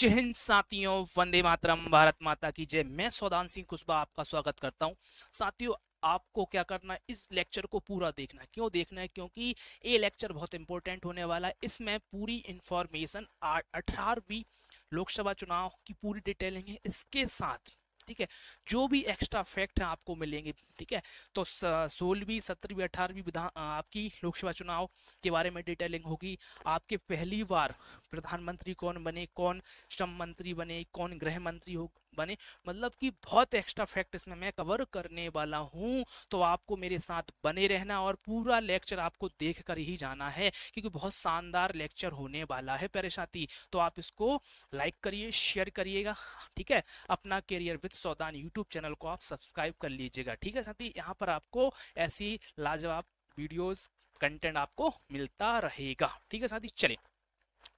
जय हिंद साथियों, वंदे मातरम, भारत माता की जय। मैं सौदान सिंह कुशवाहा आपका स्वागत करता हूं। साथियों, आपको क्या करना है, इस लेक्चर को पूरा देखना है। क्यों देखना है? क्योंकि ये लेक्चर बहुत इंपॉर्टेंट होने वाला है। इसमें पूरी इंफॉर्मेशन 18वीं लोकसभा चुनाव की पूरी डिटेलिंग है, इसके साथ ठीक है जो भी एक्स्ट्रा फैक्ट है आपको मिलेंगे। ठीक है, तो 16वीं 17वीं 18वीं विधान आपकी लोकसभा चुनाव के बारे में डिटेलिंग होगी। आपके पहली बार प्रधानमंत्री कौन बने, कौन श्रम मंत्री बने, कौन गृह मंत्री हो बने, मतलब कि बहुत एक्स्ट्रा फैक्ट इसमें मैं कवर करने वाला हूं। तो आपको मेरे साथ बने रहना और पूरा लेक्चर आपको देख कर ही जाना है, क्योंकि बहुत शानदार लेक्चर होने वाला है प्यारे साथी। तो आप इसको लाइक करिए, शेयर करिएगा। ठीक है, अपना career with Saudan YouTube channel को आप सब्सक्राइब कर लीजिएगा। ठीक है साथी, यहाँ पर आपको ऐसी लाजवाब वीडियोस कंटेंट आपको मिलता रहेगा। ठीक है साथी, चलिए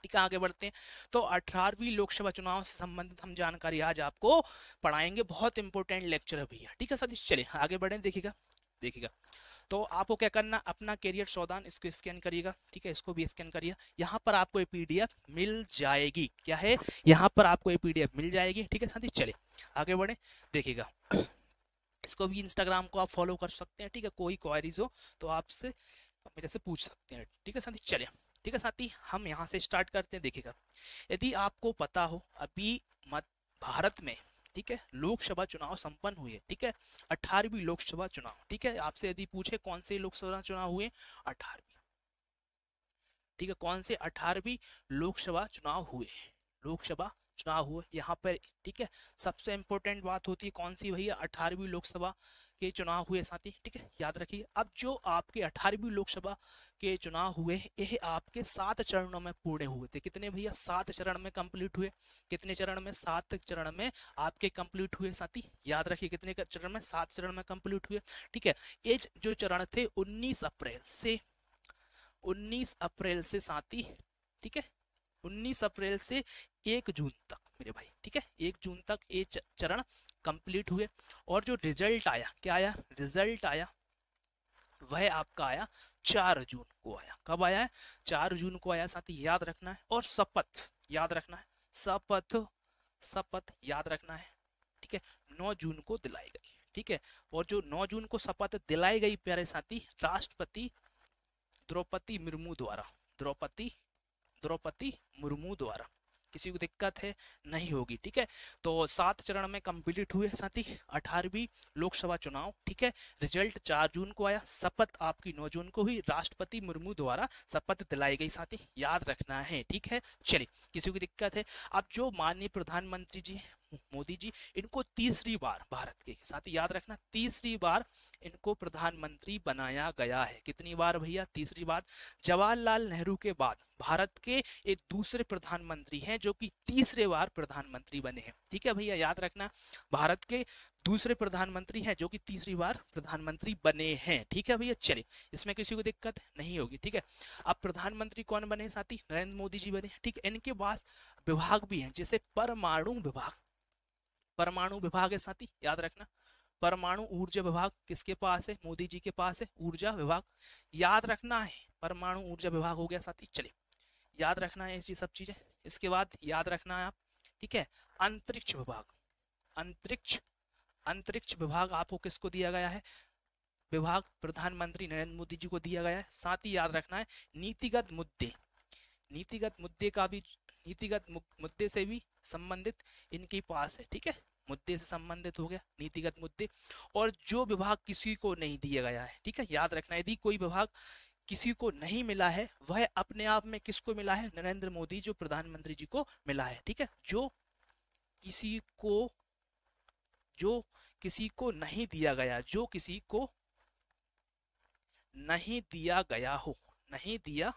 ठीक है आगे बढ़ते हैं। तो 18वीं लोकसभा चुनाव से संबंधित हम जानकारी आज आपको पढ़ाएंगे। बहुत इंपॉर्टेंट लेक्चर है भैया। ठीक है साथी, चलिए आगे बढ़े। देखिएगा देखिएगा, तो आपको क्या करना, अपना कैरियर सौदान इसको स्कैन करिएगा। ठीक है, इसको भी स्कैन करिए। यहाँ पर आपको ये पीडीएफ मिल जाएगी। क्या है, यहाँ पर आपको ये पीडीएफ मिल जाएगी। ठीक है साथी, चलिए आगे बढ़े। देखिएगा, इसको भी इंस्टाग्राम को आप फॉलो कर सकते हैं। ठीक है, कोई क्वारीज हो तो आपसे मेरे से पूछ सकते हैं। ठीक है साथी, चलिए ठीक है साथी, हम यहाँ से स्टार्ट करते हैं। देखिएगा, यदि आपको पता हो अभी भारत में ठीक है लोकसभा चुनाव संपन्न हुए। ठीक है, 18वीं लोकसभा चुनाव। ठीक है, आपसे यदि पूछे कौन से लोकसभा चुनाव हुए, 18वीं। ठीक है, कौन से 18वीं लोकसभा चुनाव हुए, लोकसभा चुनाव हुए यहाँ पर। ठीक है, सबसे इंपॉर्टेंट बात होती है कौन सी भैया, 18वीं लोकसभा के चुनाव हुए साथी। ठीक है, याद रखिए। अब जो आपके 18वीं लोकसभा के चुनाव हुए, ये आपके 7 चरणों में पूर्ण हुए थे। कितने भैया, 7 चरण में कंप्लीट हुए। कितने चरण में, 7 चरण में आपके कंप्लीट हुए साथी। याद रखिए, कितने चरण में, 7 चरण में कंप्लीट हुए। ठीक है, ये जो चरण थे 19 अप्रैल से साथी। ठीक है, 19 अप्रैल से 1 जून तक मेरे भाई। ठीक है, 1 जून तक ये चरण कंप्लीट हुए। और जो रिजल्ट आया, क्या आया, रिजल्ट आया वह आपका आया 4 जून को आया। कब आया है, 4 जून को आया साथी, याद रखना है। और शपथ याद रखना है, शपथ शपथ याद रखना है। ठीक है, 9 जून को दिलाई गई। ठीक है, और जो 9 जून को शपथ दिलाई गई प्यारे साथी, राष्ट्रपति द्रौपदी मुर्मू द्वारा, द्रौपदी मुर्मू द्वारा। किसी को दिक्कत है, नहीं होगी। ठीक है, तो 7 चरण में कंप्लीट हुए साथी 18वीं लोकसभा चुनाव। ठीक है, रिजल्ट 4 जून को आया, शपथ आपकी 9 जून को हुई, राष्ट्रपति मुर्मू द्वारा शपथ दिलाई गई साथी, याद रखना है। ठीक है, चलिए किसी को दिक्कत है। अब जो माननीय प्रधानमंत्री जी मोदी जी, इनको तीसरी बार भारत के साथ याद रखना, तीसरी बार इनको प्रधानमंत्री बनाया गया है। कितनी बार भैया, तीसरी बार। जवाहरलाल नेहरू के बाद भारत के एक दूसरे प्रधानमंत्री हैं जो कि तीसरे बार प्रधानमंत्री बने हैं। ठीक है भैया, याद रखना, भारत के दूसरे प्रधानमंत्री हैं जो कि तीसरी बार प्रधानमंत्री बने हैं। ठीक है भैया, चलिए इसमें किसी को दिक्कत नहीं होगी। ठीक है, अब प्रधानमंत्री कौन बने साथी, नरेंद्र मोदी जी बने। ठीक है, इनके पास विभाग भी हैं, जैसे परमाणु विभाग, परमाणु विभाग है साथी, याद रखना। परमाणु ऊर्जा विभाग किसके पास है, मोदी जी के पास है, ऊर्जा विभाग, याद रखना है। परमाणु ऊर्जा विभाग हो गया साथी, चलिए याद रखना है ये सब चीजें। इसके बाद याद रखना है आप, ठीक है, अंतरिक्ष विभाग, अंतरिक्ष अंतरिक्ष विभाग आपको किसको दिया गया है, विभाग प्रधानमंत्री नरेंद्र मोदी जी को दिया गया है। साथ ही याद रखना है नीतिगत मुद्दे, नीतिगत मुद्दे का भी, नीतिगत मुद्दे से भी संबंधित इनके पास है। ठीक है, मुद्दे से संबंधित हो गया नीतिगत मुद्दे। और जो विभाग किसी को नहीं दिया गया है, ठीक है, याद रखना, यदि कोई विभाग किसी को नहीं मिला है, वह अपने आप में किसको मिला है, नरेंद्र मोदी जो प्रधानमंत्री जी को मिला है। ठीक है, किसी को जो किसी को नहीं दिया गया, जो किसी को नहीं दिया गया हो, नहीं दिया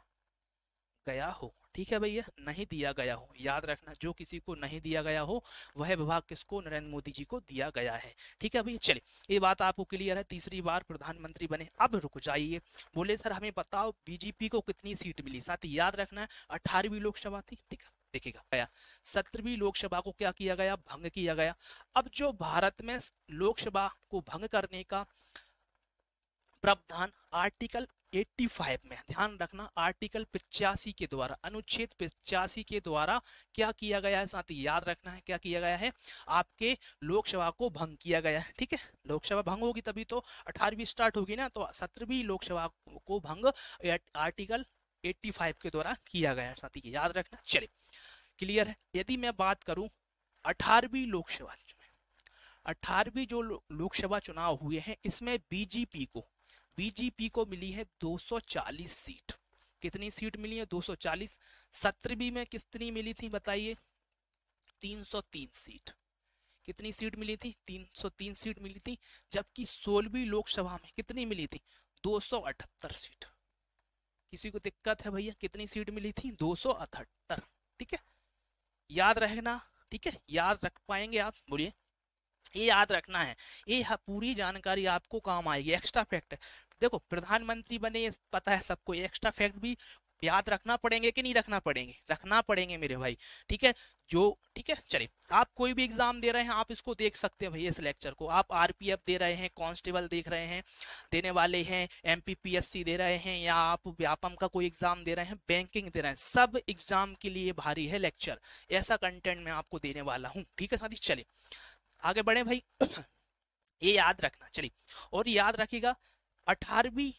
गया हो। ठीक है भैया, नहीं दिया गया हो, याद रखना, जो किसी को नहीं दिया गया हो वह विभाग किसको, नरेंद्र मोदी जी को दिया गया है। ठीक है भैया, चलिए ये बात आपको क्लियर है, तीसरी बार प्रधानमंत्री बने। अब रुक जाइए, बोले सर हमें बताओ बीजेपी को कितनी सीट मिली। साथ ही याद रखना है 18वीं लोकसभा थी। ठीक है, देखिएगा 17वीं लोकसभा को क्या किया गया, भंग किया गया। अब जो भारत में लोकसभा को भंग करने का प्रावधान आर्टिकल 85 में, ध्यान रखना, आर्टिकल 85 के द्वारा, अनुच्छेद 85 के द्वारा क्या किया गया है साथी, याद रखना है क्या किया गया है, आपके लोकसभा को भंग किया गया है। ठीक है, लोकसभा भंग होगी तभी तो 18वीं स्टार्ट होगी ना, तो 17वीं लोकसभा को भंग आर्टिकल 85 के द्वारा किया गया है साथी, याद रखना। चलिए क्लियर है। यदि मैं बात करूं 18वीं लोकसभा, 18वीं जो लोकसभा चुनाव हुए हैं, इसमें बीजेपी को मिली है 240 सीट। कितनी सीट मिली है? 240। 17वीं में कितनी मिली थी बताइए? 303 सीट। कितनी सीट मिली थी? 303 सीट मिली थी। जबकि 16वीं लोकसभा में कितनी मिली थी? 278 सीट। किसी को दिक्कत है भैया? कितनी सीट मिली थी? 278। ठीक है, याद रखना। ठीक है, याद रख पाएंगे आप? बोलिए। ये याद रखना है, ये पूरी जानकारी आपको काम आएगी। एक्स्ट्रा फैक्ट है, देखो प्रधानमंत्री बने ये पता है सबको, ये एक्स्ट्रा फैक्ट भी याद रखना पड़ेंगे कि नहीं रखना पड़ेंगे? रखना पड़ेंगे मेरे भाई। ठीक है, जो ठीक है, चलिए आप कोई भी एग्जाम दे रहे हैं आप इसको देख सकते हैं भैया, इस लेक्चर को। आप आरपीएफ दे रहे हैं, कांस्टेबल देख रहे हैं, देने वाले हैं, एमपीपीएससी दे रहे हैं, या आप व्यापम का कोई एग्जाम दे रहे हैं, बैंकिंग दे रहे हैं, सब एग्जाम के लिए भारी है लेक्चर। ऐसा कंटेंट मैं आपको देने वाला हूँ। ठीक है साथी, चलिए आगे बढ़े भाई। ये याद रखना। चलिए, और याद रखिएगा 18वीं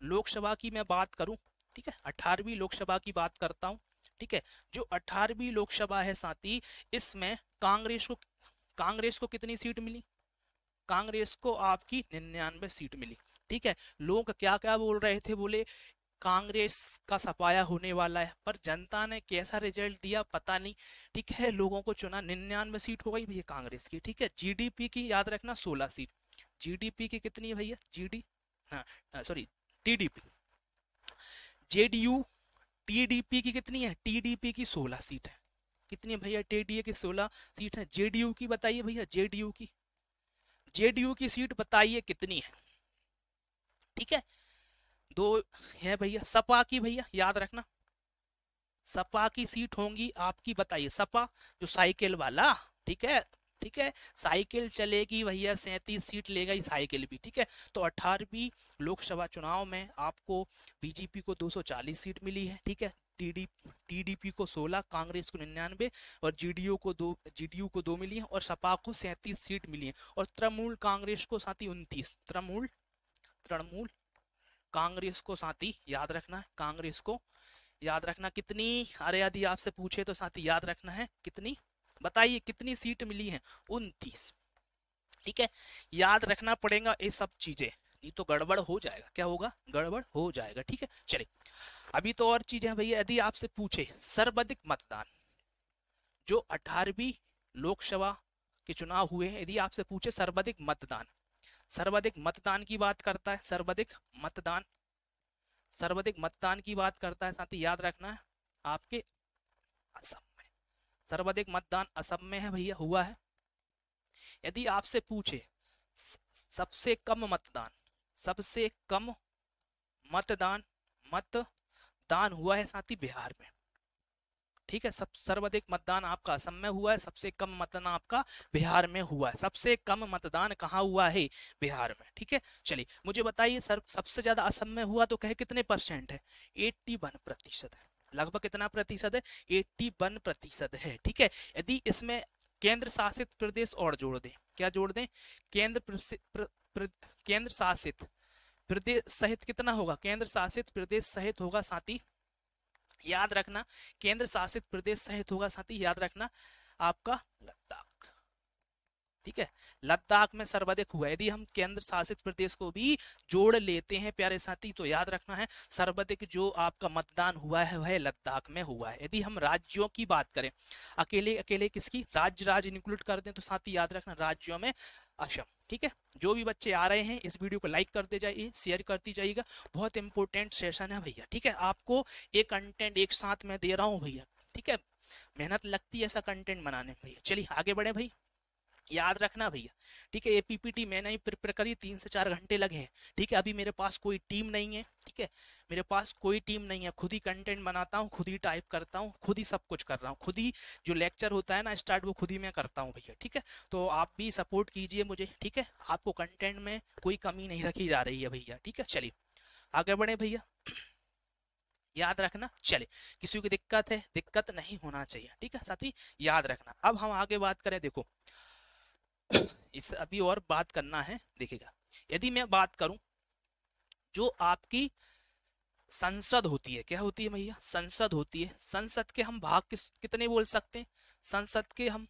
लोकसभा की मैं बात करूं, ठीक है, 18वीं लोकसभा की बात करता हूं। ठीक है, जो 18वीं लोकसभा है साथी, इसमें कांग्रेस को कितनी सीट मिली? कांग्रेस को आपकी 99 सीट मिली। ठीक है, लोग क्या क्या बोल रहे थे, बोले कांग्रेस का सफाया होने वाला है, पर जनता ने कैसा रिजल्ट दिया पता नहीं। ठीक है, लोगों को चुना, 99 सीट हो गई भैया कांग्रेस की। ठीक है, जीडीपी की याद रखना 16 सीट। जीडीपी की कितनी है भैया? सॉरी, टीडीपी, जेडीयू, टीडीपी की कितनी है? टीडीपी की 16 सीट है। कितनी है भैया? टीडीए की 16 सीट है। जेडीयू की बताइए भैया, जेडीयू की सीट बताइए कितनी है? ठीक है, 2 है भैया। सपा की भैया याद रखना, सपा की सीट होंगी आपकी, बताइए। सपा जो साइकिल वाला, ठीक है, ठीक है, साइकिल चलेगी भैया, 37 सीट लेगा ये साइकिल भी। ठीक है, तो 18वीं लोकसभा चुनाव में आपको बीजेपी को 240 सीट मिली है। ठीक है, टीडीपी को 16, कांग्रेस को 99 और जीडीयू को 2 मिली है, और सपा को 37 सीट मिली है, और तृणमूल कांग्रेस को साथी 29। तृणमूल कांग्रेस को साथी याद रखना है, कांग्रेस को याद रखना कितनी, अरे यदि आपसे पूछे तो साथी याद रखना है कितनी, बताइए कितनी सीट मिली है? 29। ठीक है, याद रखना पड़ेगा ये सब चीजें, नहीं तो गड़बड़ हो जाएगा। क्या होगा? गड़बड़ हो जाएगा। ठीक है, चलिए अभी तो और चीजें हैं भैया। यदि आपसे पूछे सर्वाधिक मतदान, जो 18वीं लोकसभा के चुनाव हुए हैं, यदि आपसे पूछे सर्वाधिक मतदान की बात करता है, सर्वाधिक मतदान की बात करता है साथी, याद रखना है आपके असम में। सर्वाधिक मतदान असम में है भैया, हुआ है। यदि आपसे पूछे सबसे कम मतदान हुआ है साथी बिहार में। ठीक है, सर्वाधिक मतदान आपका असम में हुआ है, सबसे कम मतदान आपका बिहार में हुआ है। सबसे कम मतदान कहाँ हुआ है? बिहार में। ठीक है, चलिए मुझे बताइए सबसे ज्यादा असम में हुआ तो कहे कितने % है? 81% है। लगभग कितना प्रतिशत है? 81% है। ठीक है, यदि इसमें केंद्र शासित प्रदेश और जोड़ दें, क्या जोड़ दें? केंद्र शासित प्रदेश सहित कितना होगा? केंद्र शासित प्रदेश सहित होगा साथी, याद रखना, केंद्र शासित प्रदेश सहित होगा साथी, याद रखना आपका लद्दाख। ठीक है, लद्दाख में सर्वाधिक हुआ। यदि हम केंद्र शासित प्रदेश को भी जोड़ लेते हैं प्यारे साथी, तो याद रखना है सर्वाधिक जो आपका मतदान हुआ है वह लद्दाख में हुआ है। यदि हम राज्यों की बात करें, अकेले किसकी राज्य इंक्लूड कर दें, तो साथी याद रखना राज्यों में असम। ठीक है, जो भी बच्चे आ रहे हैं इस वीडियो को लाइक करते जाइए, शेयर करती जाइएगा, बहुत इंपॉर्टेंट सेशन है भैया। ठीक है, आपको एक कंटेंट एक साथ में दे रहा हूँ भैया। ठीक है, मेहनत लगती है ऐसा कंटेंट बनाने में भैया। चलिए आगे बढ़े भाई, याद रखना भैया। ठीक है, ये पीपीटी मैंने ही प्रिपेयर करी, 3 से 4 घंटे लगे हैं। ठीक है, अभी मेरे पास कोई टीम नहीं है। ठीक है, मेरे पास कोई टीम नहीं है, खुद ही कंटेंट बनाता हूँ, खुद ही टाइप करता हूँ, खुद ही सब कुछ कर रहा हूँ, खुद ही जो लेक्चर होता है ना स्टार्ट, वो खुद ही मैं करता हूँ भैया। ठीक है, तो आप भी सपोर्ट कीजिए मुझे। ठीक है, आपको कंटेंट में कोई कमी नहीं रखी जा रही है भैया। ठीक है, चलिए आगे बढ़े भैया, याद रखना। चले, किसी को दिक्कत है, दिक्कत नहीं होना चाहिए, ठीक है साथी, याद रखना। अब हम आगे बात करें, देखो इस अभी और बात करना है, देखिएगा। यदि मैं बात करूं, जो आपकी संसद होती है, क्या होती है भैया, संसद होती है। संसद के हम भाग कितने बोल सकते हैं, संसद के हम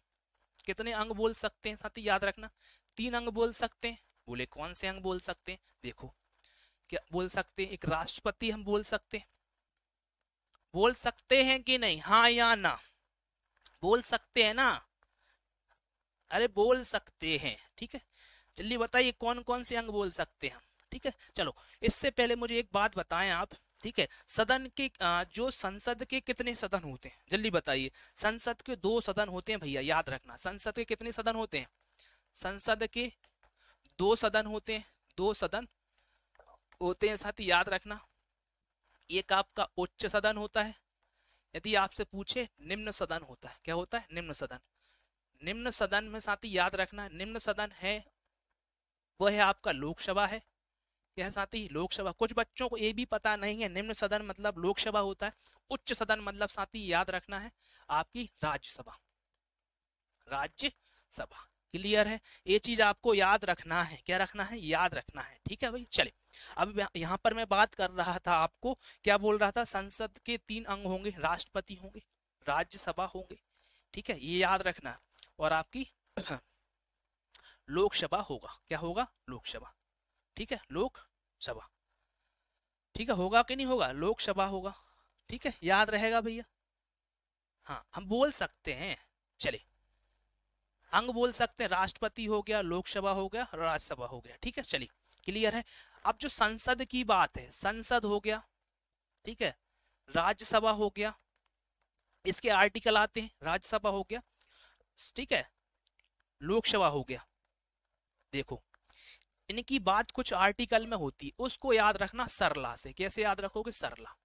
कितने अंग बोल सकते हैं साथी, याद रखना, 3 अंग बोल सकते हैं। बोले कौन से अंग बोल सकते हैं, देखो क्या बोल सकते हैं, एक राष्ट्रपति हम बोल सकते हैं, बोल सकते हैं कि नहीं, हाँ या ना, बोल सकते हैं ना, अरे बोल सकते हैं, ठीक है। जल्दी बताइए कौन कौन से अंग बोल सकते हैं हम, ठीक है। चलो, इससे पहले मुझे एक बात बताएं आप, ठीक है, सदन के जो संसद के कितने सदन होते हैं, जल्दी बताइए। संसद के 2 सदन होते हैं भैया, याद रखना। संसद के कितने सदन होते हैं, संसद के 2 सदन होते हैं, 2 सदन होते हैं साथी, याद रखना। एक आपका उच्च सदन होता है, यदि आपसे पूछे निम्न सदन होता है, क्या होता है, निम्न सदन। निम्न सदन में साथी याद रखना, निम्न सदन है वह है आपका लोकसभा है, यह साथी लोकसभा। कुछ बच्चों को ये भी पता नहीं है, निम्न सदन मतलब लोकसभा होता है, उच्च सदन मतलब साथी याद रखना है आपकी राज्यसभा, राज्यसभा। क्लियर है, ये चीज आपको याद रखना है, क्या रखना है, याद रखना है, ठीक है भाई। चले, अब यहाँ पर मैं बात कर रहा था आपको, क्या बोल रहा था, संसद के 3 अंग होंगे, राष्ट्रपति होंगे, राज्यसभा होंगे, ठीक है, ये याद रखना। और आपकी लोकसभा होगा, क्या होगा, लोकसभा, ठीक है, लोकसभा, ठीक है, होगा कि नहीं होगा, लोकसभा होगा, ठीक है, याद रहेगा भैया। हाँ, हम बोल सकते हैं, चले, अंग बोल सकते हैं, राष्ट्रपति हो गया, लोकसभा हो गया, राज्यसभा हो गया, ठीक है, चलिए, क्लियर है। अब जो संसद की बात है, संसद हो गया, ठीक है, राज्यसभा हो गया, इसके आर्टिकल आते हैं, राज्यसभा हो गया, ठीक है, लोकसभा हो गया। देखो, इनकी बात कुछ आर्टिकल में होती है, उसको याद रखना सरला से। कैसे याद रखोगे, सरला,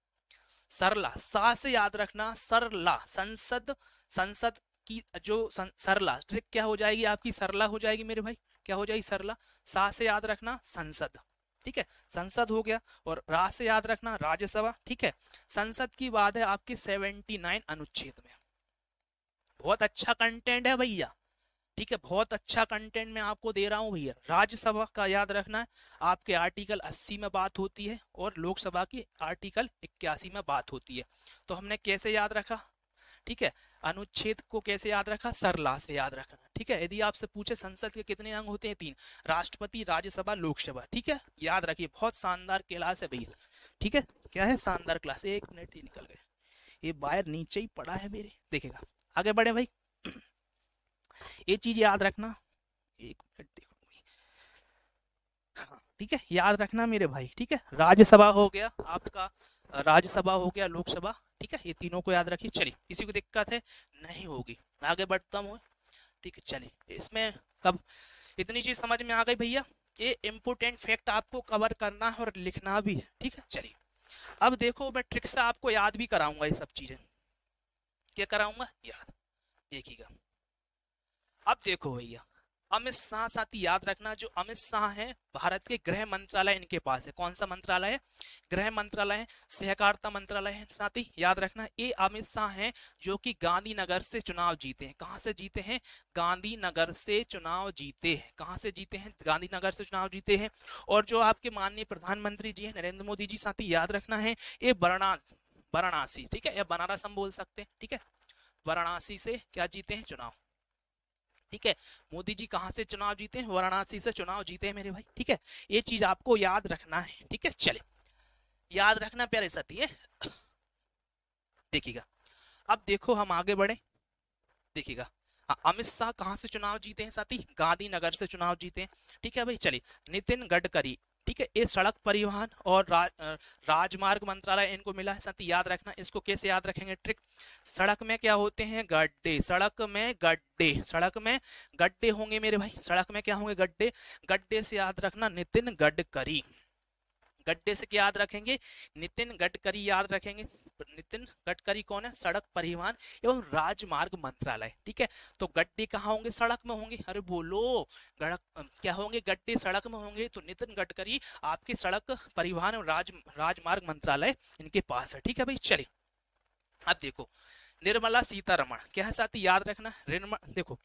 सरला, सा से याद रखना, सरला, संसद, संसद की जो सरला, ट्रिक क्या हो जाएगी आपकी, सरला हो जाएगी मेरे भाई, क्या हो जाएगी, सरला। सा से याद रखना संसद, ठीक है, संसद हो गया। और रा से याद रखना राज्यसभा, ठीक है। संसद की बात है आपकी 79 अनुच्छेद में, बहुत अच्छा कंटेंट है भैया, ठीक है, बहुत अच्छा कंटेंट मैं आपको दे रहा हूं भैया। राज्यसभा का याद रखना है, आपके आर्टिकल 80 में बात होती है, और लोकसभा की आर्टिकल 81 में बात होती है। तो हमने कैसे याद रखा, ठीक है, अनुच्छेद को कैसे याद रखा, सरला से याद रखना, ठीक है। यदि आपसे पूछे संसद के कितने अंग होते हैं, 3, राष्ट्रपति, राज्यसभा, लोकसभा, ठीक है, याद रखिए। बहुत शानदार क्लास है भैया, ठीक है, क्या है, शानदार क्लास। 1 मिनट ही निकल गए, ये बाहर नीचे ही पड़ा है मेरे, देखेगा। आगे बढ़े भाई, ये चीज याद रखना, 1 मिनट देखो, हाँ, ठीक है, याद रखना मेरे भाई, ठीक है। राज्यसभा हो गया आपका, राज्यसभा हो गया, लोकसभा, ठीक है, ये तीनों को याद रखिए। चलिए, किसी को दिक्कत है, नहीं होगी, आगे बढ़ता हूँ, ठीक है। चलिए, इसमें कब इतनी चीज समझ में आ गई भैया, ये इंपोर्टेंट फैक्ट आपको कवर करना है और लिखना भी है, ठीक है। चलिए, अब देखो, मैं ट्रिक से आपको याद भी कराऊंगा ये सब चीजें, क्या कराऊंगा, याद, देखिएगा। अब देखो भैया, अमित शाह साथी याद रखना, जो अमित शाह है भारत के गृह मंत्रालय इनके पास है, कौन सा मंत्रालय है, गृह मंत्रालय है, सहकारिता मंत्रालय है साथी, याद रखना। ये अमित शाह हैं जो कि गांधीनगर से चुनाव जीते हैं, कहां से जीते हैं, गांधीनगर से चुनाव जीते हैं, कहां से जीते हैं, गांधीनगर से चुनाव जीते हैं। और जो आपके माननीय प्रधानमंत्री जी है नरेंद्र मोदी जी साथी, याद रखना है, ये वाराणसी, ठीक है, या बनारस हम बोल सकते हैं, ठीक है, वाराणसी से क्या जीते हैं, चुनाव, ठीक है। मोदी जी कहां से चुनाव जीते हैं, वाराणसी से चुनाव जीते हैं मेरे भाई, ठीक है, ये चीज आपको याद रखना है, ठीक है। चले, याद रखना प्यारे साथी है, देखिएगा। अब देखो, हम आगे बढ़े, देखिएगा। अमित शाह कहां से चुनाव जीते हैं साथी, गांधीनगर से चुनाव जीते हैं, ठीक है भाई। चलिए, नितिन गडकरी, ठीक है, ये सड़क परिवहन और राजमार्ग मंत्रालय इनको मिला है साथी, याद रखना। इसको कैसे याद रखेंगे, ट्रिक, सड़क में क्या होते हैं, गड्ढे, सड़क में गड्ढे, सड़क में गड्ढे होंगे मेरे भाई, सड़क में क्या होंगे, गड्ढे, गड्ढे से याद रखना नितिन गडकरी, गड्ढे से क्या याद रखेंगे? नितिन गडकरी याद रखेंगे। नितिन गडकरी कौन है? सड़क परिवहन एवं राजमार्ग मंत्रालय। ठीक है, तो गड्ढे कहाँ होंगे? सड़क में होंगे। अरे बोलो, क्या होंगे? गड्ढे सड़क में होंगे, तो नितिन गडकरी आपके सड़क परिवहन एवं राजमार्ग मंत्रालय इनके पास है। ठीक है भाई, चलिए अब देखो निर्मला सीतारमण क्या है साथी, याद रखना। देखो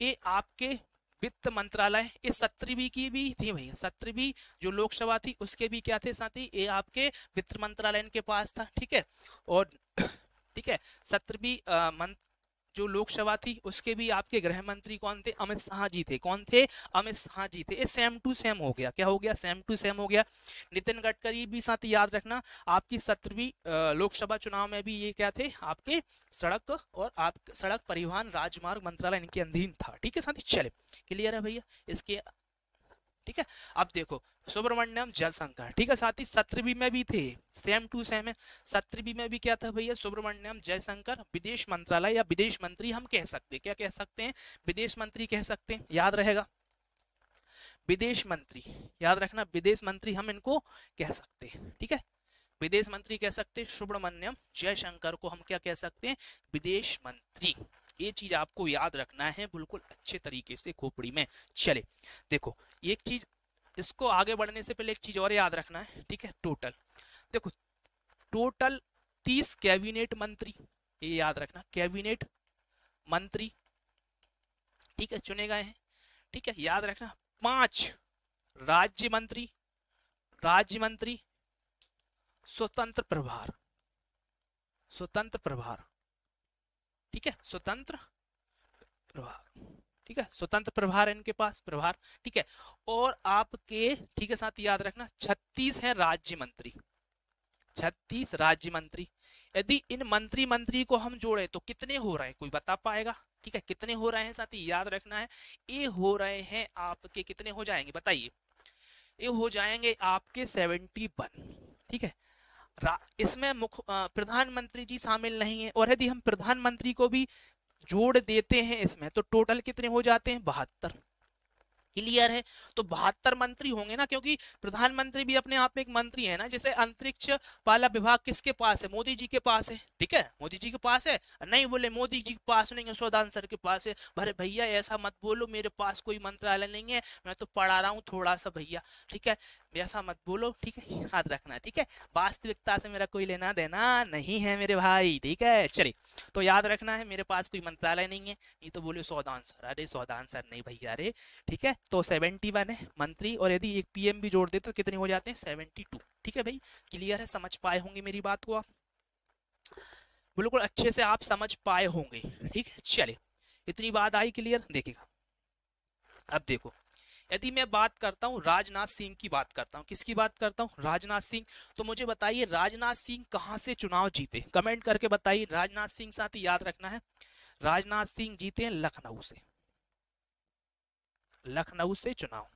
ये आपके वित्त मंत्रालय, ये 17वीं की भी थी भैया, 17वीं जो लोकसभा थी उसके भी क्या थे साथी, ये आपके वित्त मंत्रालय इनके पास था। ठीक है, और ठीक है 17वीं जो लोकसभा थी उसके भी आपके गृह मंत्री कौन थे? अमित शाह जी थे। कौन थे? अमित शाह जी थे। ये सेम टू सेम हो गया। क्या हो गया? सेम टू सेम हो गया। नितिन गडकरी भी साथ याद रखना, आपकी 17वीं लोकसभा चुनाव में भी ये क्या थे? आपके सड़क और आप सड़क परिवहन राजमार्ग मंत्रालय इनके अधीन था। ठीक है साथी, चले क्लियर है भैया इसके। ठीक है, अब देखो सुब्रमण्यम जयशंकर। ठीक है साथी, 17वीं में भी थे, सेम टू सेम है। 17वीं में भी क्या था भैया? सुब्रमण्यम जयशंकर विदेश मंत्रालय या विदेश मंत्री हम कह सकते हैं। क्या कह सकते हैं? विदेश मंत्री कह सकते हैं, याद रहेगा। विदेश मंत्री याद रखना, विदेश मंत्री हम इनको कह सकते हैं। ठीक है, विदेश मंत्री कह सकते हैं। सुब्रमण्यम जयशंकर को हम क्या कह सकते हैं? विदेश मंत्री। ये चीज आपको याद रखना है बिल्कुल अच्छे तरीके से खोपड़ी में। चले देखो एक चीज, इसको आगे बढ़ने से पहले एक चीज और याद रखना है। ठीक है, टोटल देखो, टोटल 30 कैबिनेट मंत्री, ये याद रखना, कैबिनेट मंत्री ठीक है चुने गए हैं। ठीक है, याद रखना 5 राज्य मंत्री, स्वतंत्र प्रभार, स्वतंत्र प्रभार। ठीक है, स्वतंत्र प्रभार। ठीक है, स्वतंत्र प्रभार इनके पास प्रभार। ठीक है, और आपके ठीक है साथ याद रखना 36 है राज्य मंत्री, 36 राज्य मंत्री। यदि इन मंत्री को हम जोड़े तो कितने हो रहे हैं? कोई बता पाएगा? ठीक है, कितने हो रहे हैं साथी, याद रखना है। ये हो रहे हैं आपके, कितने हो जाएंगे बताइए? ये हो जाएंगे आपके 71। ठीक है, इसमें मुख्य प्रधानमंत्री जी शामिल नहीं है, और यदि हम प्रधानमंत्री को भी जोड़ देते हैं इसमें तो टोटल कितने हो जाते हैं? 72। क्लियर है, तो 72 मंत्री होंगे ना, क्योंकि प्रधानमंत्री भी अपने आप में एक मंत्री है ना। जैसे अंतरिक्ष वाला विभाग किसके पास है? मोदी जी के पास है। ठीक है, मोदी जी के पास है। नहीं बोले मोदी जी के पास नहीं है, सौदान सर के पास है। अरे भैया ऐसा मत बोलो, मेरे पास कोई मंत्रालय नहीं है, मैं तो पढ़ा रहा हूँ थोड़ा सा भैया। ठीक है, ऐसा मत बोलो। ठीक है, याद रखना। ठीक है, वास्तविकता से मेरा कोई लेना देना नहीं है मेरे भाई। ठीक है, चलिए तो याद रखना है मेरे पास कोई मंत्रालय नहीं है। नहीं तो बोले सौदान सर, अरे सौदान सर नहीं भैया रे। ठीक है, तो 71 है मंत्री, और यदि एक पीएम भी जोड़ देते तो कितने हो जाते हैं? 72। ठीक है भाई, क्लियर है, समझ पाए होंगे मेरी बात को आप, बिल्कुल अच्छे से आप समझ पाए होंगे। ठीक है, चलिए इतनी बात आई क्लियर। देखिएगा अब देखो, यदि मैं बात करता हूं राजनाथ सिंह की, बात करता हूं किसकी बात करता हूं? राजनाथ सिंह। तो मुझे बताइए राजनाथ सिंह कहां से चुनाव जीते? कमेंट करके बताइए। राजनाथ सिंह साथ याद रखना है, राजनाथ सिंह जीते हैं लखनऊ से, लखनऊ से चुनाव।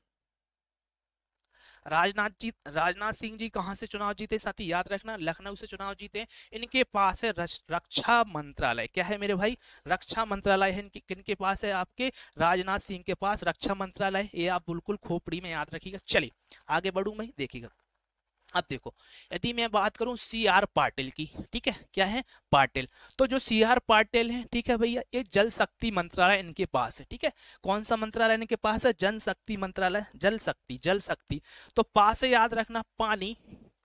राजनाथ सिंह जी कहां से चुनाव जीते साथी? याद रखना, लखनऊ से चुनाव जीते। इनके पास है रक्षा मंत्रालय। क्या है मेरे भाई? रक्षा मंत्रालय है। किनके पास है? आपके राजनाथ सिंह के पास रक्षा मंत्रालय। ये आप बिल्कुल खोपड़ी में याद रखिएगा। चलिए आगे बढ़ू मैं, देखिएगा अब देखो, यदि मैं बात करूं सी आर पाटिल की, ठीक है, क्या है? पाटिल। तो जो सी आर पाटिल है, ठीक है भैया, ये जल शक्ति मंत्रालय इनके पास है। ठीक है, कौन सा मंत्रालय इनके पास है? जल शक्ति मंत्रालय, जल शक्ति, जल शक्ति। तो पासे याद रखना पानी,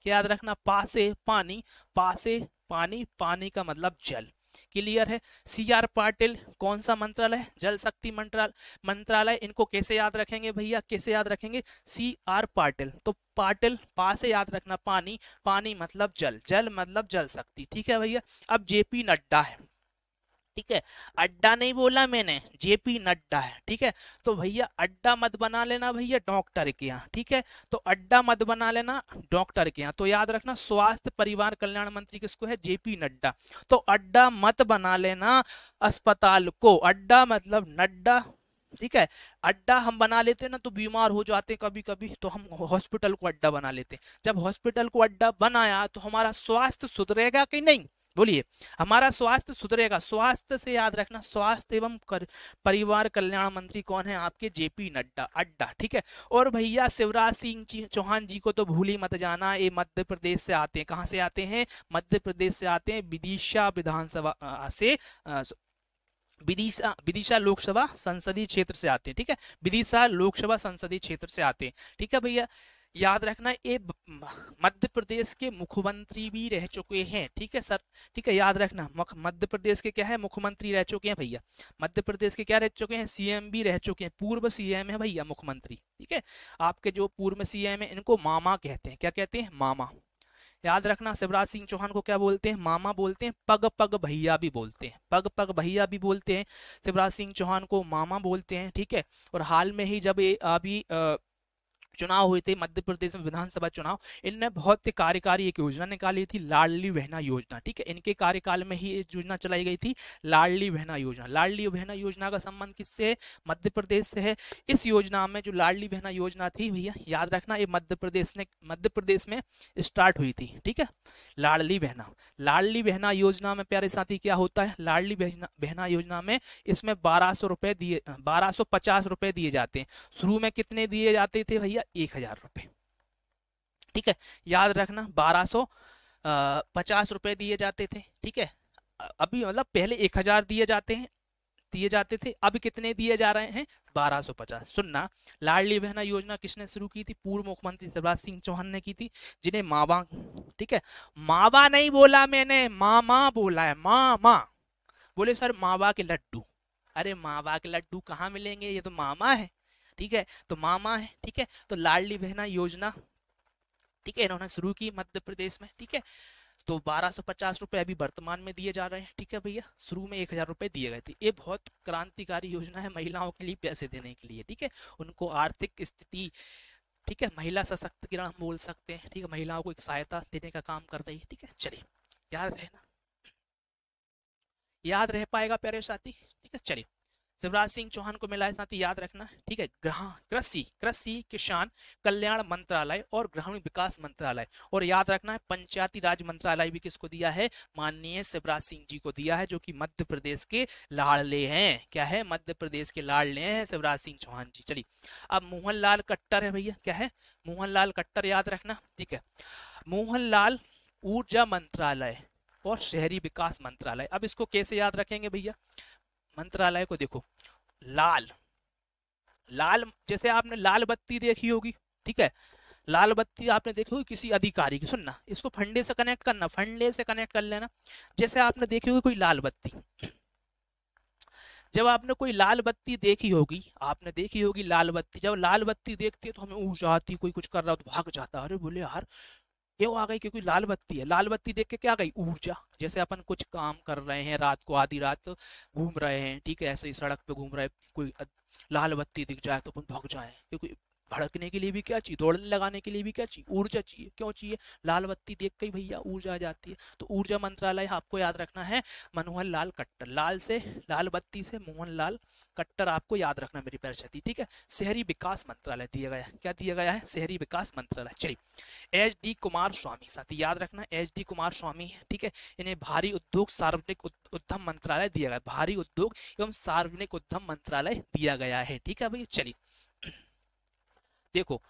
क्या याद रखना? पासे पानी, पासे पानी, पानी का मतलब जल। क्लियर है। सी आर पाटिल कौन सा मंत्रालय? जल शक्ति मंत्रालय। इनको कैसे याद रखेंगे भैया? कैसे याद रखेंगे? C R Patil. तो पाटिल, पा से याद रखना पानी, पानी मतलब जल, जल मतलब जल शक्ति। ठीक है भैया। अब जेपी नड्डा है, ठीक है, अड्डा नहीं बोला मैंने, जेपी नड्डा है। ठीक है, तो भैया अड्डा मत बना लेना भैया डॉक्टर के यहाँ। ठीक है, तो अड्डा मत बना लेना डॉक्टर के यहाँ। तो याद रखना स्वास्थ्य परिवार कल्याण मंत्री किसको है? जेपी नड्डा। तो अड्डा मत बना लेना अस्पताल को, अड्डा मतलब नड्डा। ठीक है, अड्डा हम बना लेते ना तो बीमार हो जाते कभी कभी, तो हम हॉस्पिटल को अड्डा बना लेते। जब हॉस्पिटल को अड्डा बनाया तो हमारा स्वास्थ्य सुधरेगा कि नहीं? बोलिए। हमारा स्वास्थ्य सुधरेगा। स्वास्थ्य से याद रखना, स्वास्थ्य एवं परिवार कल्याण मंत्री कौन है आपके? जेपी नड्डा, अड्डा, ठीक है। और भैया शिवराज सिंह चौहान जी को तो भूल ही मत जाना, ये मध्य प्रदेश से आते हैं। कहाँ से आते हैं? मध्य प्रदेश से आते हैं, विदिशा विधानसभा से, विदिशा विदिशा लोकसभा संसदीय क्षेत्र से आते हैं, ठीक है। विदिशा लोकसभा संसदीय क्षेत्र से आते हैं, ठीक है भैया। याद रखना ये मध्य प्रदेश के मुख्यमंत्री भी रह चुके हैं, ठीक है सर, ठीक है। याद रखना मध्य प्रदेश के क्या है? मुख्यमंत्री रह चुके हैं भैया। मध्य प्रदेश के क्या रह चुके हैं? सीएम भी रह चुके हैं। पूर्व सीएम है भैया मुख्यमंत्री, ठीक है। आपके जो पूर्व सीएम है इनको मामा कहते हैं। क्या कहते हैं? मामा। याद रखना शिवराज सिंह चौहान को क्या बोलते हैं? मामा बोलते हैं। पग पग भैया भी बोलते हैं, पग पग भैया भी बोलते हैं। शिवराज सिंह चौहान को मामा बोलते हैं, ठीक है। और हाल में ही जब अभी चुनाव हुए थे मध्य प्रदेश में, विधानसभा चुनाव, इनने बहुत कार्यकारी एक योजना निकाली थी, लाडली बहना योजना, ठीक है। इनके कार्यकाल में ही ये योजना चलाई गई थी, लाडली बहना योजना। लाडली बहना योजना का संबंध किससे है? मध्य प्रदेश से है। इस योजना में जो लाडली बहना योजना थी भैया, याद रखना ये मध्य प्रदेश में स्टार्ट हुई थी, ठीक है। लाडली बहना योजना में प्यारे साथी क्या होता है? लाडली बहना योजना में इसमें 1250 रुपए दिए जाते हैं। शुरू में कितने दिए जाते थे भैया? 1000 रुपए, ठीक है। याद रखना 1250 रुपए दिए जाते थे, ठीक है। अभी मतलब पहले 1000 दिए जाते थे, अब कितने दिए जा रहे हैं? 1250। सुनना, लाडली बहना योजना किसने शुरू की थी? पूर्व मुख्यमंत्री शिवराज सिंह चौहान ने की थी, जिन्हें मावा, ठीक है। मावा नहीं बोला मैंने, मामा बोला है, मामा। बोले सर मावा के लड्डू। अरे मावा के लड्डू कहाँ मिलेंगे, ये तो मामा है, ठीक है। तो मामा है, ठीक है। तो लाडली बहना योजना, ठीक है, इन्होंने शुरू की मध्य प्रदेश में, ठीक है। तो 1250 रुपए अभी वर्तमान में दिए जा रहे हैं, ठीक है भैया। शुरू में 1000 रुपए दिए गए थे। ये बहुत क्रांतिकारी योजना है महिलाओं के लिए पैसे देने के लिए, ठीक है। उनको आर्थिक स्थिति, ठीक है, महिला सशक्तिकरण हम बोल सकते हैं, ठीक है। महिलाओं को एक सहायता देने का काम कर रही है, ठीक है। चलिए, याद रहना, याद रह पाएगा प्यारे साथी, ठीक है। चलिए, शिवराज सिंह चौहान को मिला है साथी, याद रखना, ठीक है। कृषि किसान कल्याण मंत्रालय और ग्रामीण विकास मंत्रालय, और याद रखना है पंचायती राज मंत्रालय भी किसको दिया है? माननीय शिवराज सिंह जी को दिया है, जो कि मध्य प्रदेश के लाडले हैं। क्या है? मध्य प्रदेश के लाडले हैं शिवराज सिंह चौहान जी। चलिए, अब मोहनलाल खट्टर है भैया, क्या है? मोहनलाल खट्टर, याद रखना, ठीक है। मोहनलाल ऊर्जा मंत्रालय और शहरी विकास मंत्रालय। अब इसको कैसे याद रखेंगे भैया? मंत्रालय को देखो, लाल लाल, जैसे आपने लाल बत्ती देखी होगी, ठीक है। लाल बत्ती आपने देखी होगी किसी अधिकारी की। सुनना, इसको फंडे से कनेक्ट करना, फंडे से कनेक्ट कर लेना। जैसे आपने देखी होगी कोई लाल बत्ती, जब आपने कोई लाल बत्ती देखी होगी, आपने देखी होगी लाल बत्ती, जब लाल बत्ती देखती है तो हमें ऊर्जा आती, कोई कुछ कर रहा हो तो भाग जाता है, अरे बोले यार क्यों आ गई? क्योंकि लाल बत्ती है। लाल बत्ती देख के क्या आ गई? ऊर्जा। जैसे अपन कुछ काम कर रहे हैं, रात को आधी रात घूम रहे हैं, ठीक है, ऐसे ही सड़क पे घूम रहे, कोई लाल बत्ती दिख जाए तो अपन भाग जाए, क्योंकि भड़कने के लिए भी क्या चाहिए? दौड़ने लगाने के लिए भी क्या चाहिए? ऊर्जा चाहिए। क्यों चाहिए? लाल बत्ती देख के ही भैया ऊर्जा आ जाती है। तो ऊर्जा मंत्रालय आपको याद रखना है, मनोहर लाल खट्टर। लाल बत्ती से मोहन लाल खट्टर आपको याद रखना मेरी प्यारी साथी, ठीक है। शहरी विकास मंत्रालय दिया गया है। क्या दिया गया है? शहरी विकास मंत्रालय। चलिए, एच डी कुमार स्वामी साथी, याद रखना, एच डी कुमार स्वामी, ठीक है। इन्हें भारी उद्योग सार्वजनिक उद्यम मंत्रालय दिया गया, भारी उद्योग एवं सार्वजनिक उद्यम मंत्रालय दिया गया है, ठीक है भैया। चलिए देखो,